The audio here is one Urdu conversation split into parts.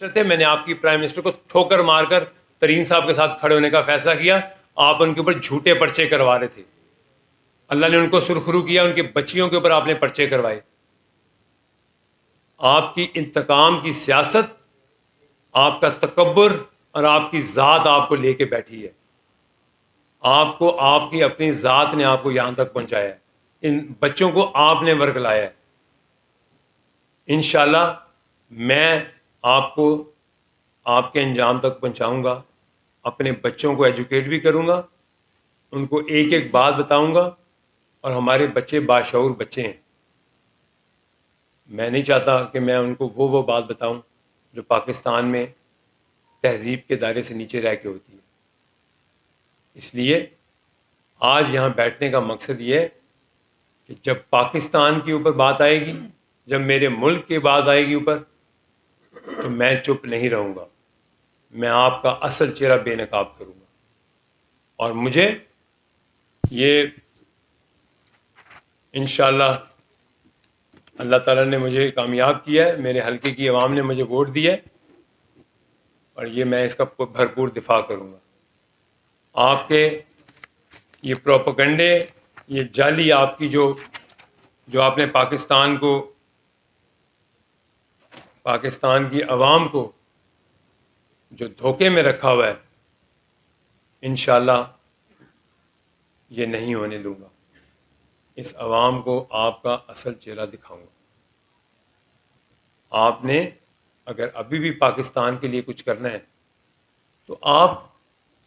تھے، میں نے آپ کی پرائم منسٹر کو ٹھوکر مار کر ترین صاحب کے ساتھ کھڑے ہونے کا فیصلہ کیا. آپ ان کے اوپر جھوٹے پرچے کروا رہے تھے. اللہ نے ان کو سرخرو کیا، ان کے بچیوں کے اوپر آپ نے پرچے کروائے. آپ کی انتقام کی سیاست، آپ کا تکبر اور آپ کی ذات آپ کو لے کے بیٹھی ہے. آپ کو آپ کی اپنی ذات نے آپ کو یہاں تک پہنچایا ہے. ان بچوں کو آپ نے ورگلایا ہے. انشاءاللہ میں آپ کو آپ کے انجام تک پہنچاؤں گا. اپنے بچوں کو ایجوکیٹ بھی کروں گا، ان کو ایک ایک بات بتاؤں گا. اور ہمارے بچے باشعور بچے ہیں. میں نہیں چاہتا کہ میں ان کو وہ بات بتاؤں جو پاکستان میں تہذیب کے دائرے سے نیچے رہ کے ہوتی ہے. اس لیے آج یہاں بیٹھنے کا مقصد یہ ہے کہ جب پاکستان کے اوپر بات آئے گی، جب میرے ملک کی بات آئے گی اوپر، تو میں چپ نہیں رہوں گا. میں آپ کا اصل چہرہ بے نقاب کروں گا. اور مجھے یہ انشاءاللہ اللہ تعالیٰ نے مجھے کامیاب کیا ہے. میرے حلقے کی عوام نے مجھے ووٹ دیا ہے، اور یہ میں اس کا بھرپور دفاع کروں گا. آپ کے یہ پروپیگنڈے، یہ جعلی آپ کی جو آپ نے پاکستان کی عوام کو جو دھوکے میں رکھا ہوا ہے، انشاءاللہ یہ نہیں ہونے دوں گا. اس عوام کو آپ کا اصل چہرہ دکھاؤں گا. آپ نے اگر ابھی بھی پاکستان کے لیے کچھ کرنا ہے تو آپ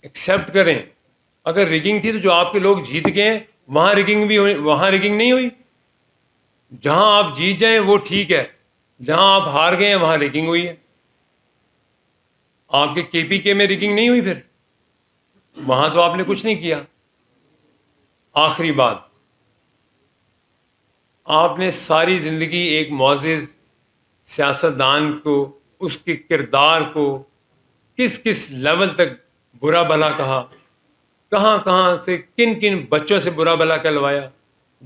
ایکسیپٹ کریں. اگر ریگنگ تھی تو جو آپ کے لوگ جیت گئے ہیں وہاں ریگنگ بھی ہوئی، وہاں ریگنگ نہیں ہوئی. جہاں آپ جیت جائیں وہ ٹھیک ہے، جہاں آپ ہار گئے ہیں وہاں ریگنگ ہوئی ہے. آپ کے کے پی کے میں ریگنگ نہیں ہوئی، پھر وہاں تو آپ نے کچھ نہیں کیا. آخری بات، آپ نے ساری زندگی ایک معزز سیاستدان کو، اس کے کردار کو کس کس لیول تک برا بھلا کہا، کہاں کہاں سے کن کن بچوں سے برا بھلا کہلوایا،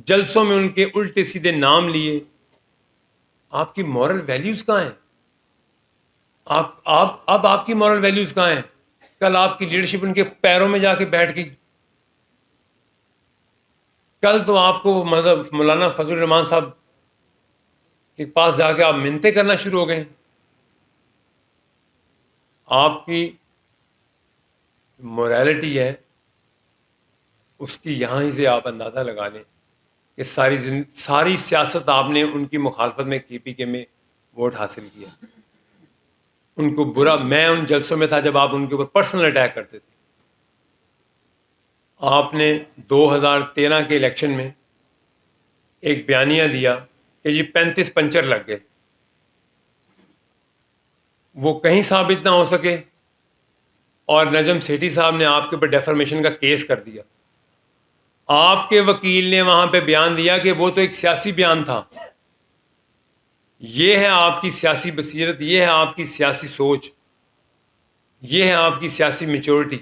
جلسوں میں ان کے الٹے سیدھے نام لیے. آپ کی مورل ویلیوز کہاں ہیں؟ اب آپ کی مورل ویلیوز کہاں ہیں؟ کل آپ کی لیڈرشپ ان کے پیروں میں جا کے بیٹھ گئی. کل تو آپ کو مولانا فضل الرحمان صاحب کے پاس جا کے آپ منتیں کرنا شروع ہو گئے. آپ کی موریلٹی ہے، اس کی یہاں ہی سے آپ اندازہ لگا لیں کہ ساری سیاست آپ نے ان کی مخالفت میں کے پی کے میں ووٹ حاصل کیا. ان کو برا، میں ان جلسوں میں تھا جب آپ ان کے اوپر پرسنل اٹیک کرتے تھے. آپ نے 2013 کے الیکشن میں ایک بیانیہ دیا کہ یہ 35 پنچر لگ گئے. وہ کہیں ثابت نہ ہو سکے، اور نجم سیٹھی صاحب نے آپ کے اوپر ڈیفرمیشن کا کیس کر دیا. آپ کے وکیل نے وہاں پہ بیان دیا کہ وہ تو ایک سیاسی بیان تھا. یہ ہے آپ کی سیاسی بصیرت، یہ ہے آپ کی سیاسی سوچ، یہ ہے آپ کی سیاسی میچورٹی.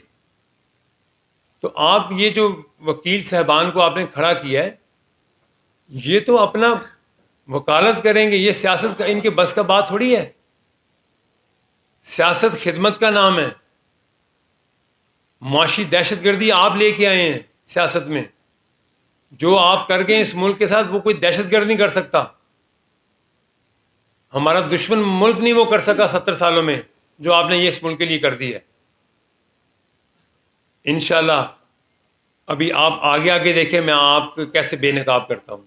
تو آپ یہ جو وکیل صاحبان کو آپ نے کھڑا کیا ہے، یہ تو اپنا وکالت کریں گے، یہ سیاست کا ان کے بس کا بات تھوڑی ہے. سیاست خدمت کا نام ہے. معاشی دہشت گردی آپ لے کے آئے ہیں سیاست میں. جو آپ کر گئے اس ملک کے ساتھ وہ کوئی دہشت گرد نہیں کر سکتا. ہمارا دشمن ملک نہیں وہ کر سکا 70 سالوں میں جو آپ نے یہ اس ملک کے لیے کر دی ہے. انشاءاللہ ابھی آپ آگے دیکھیں میں آپ کو کیسے بے نقاب کرتا ہوں.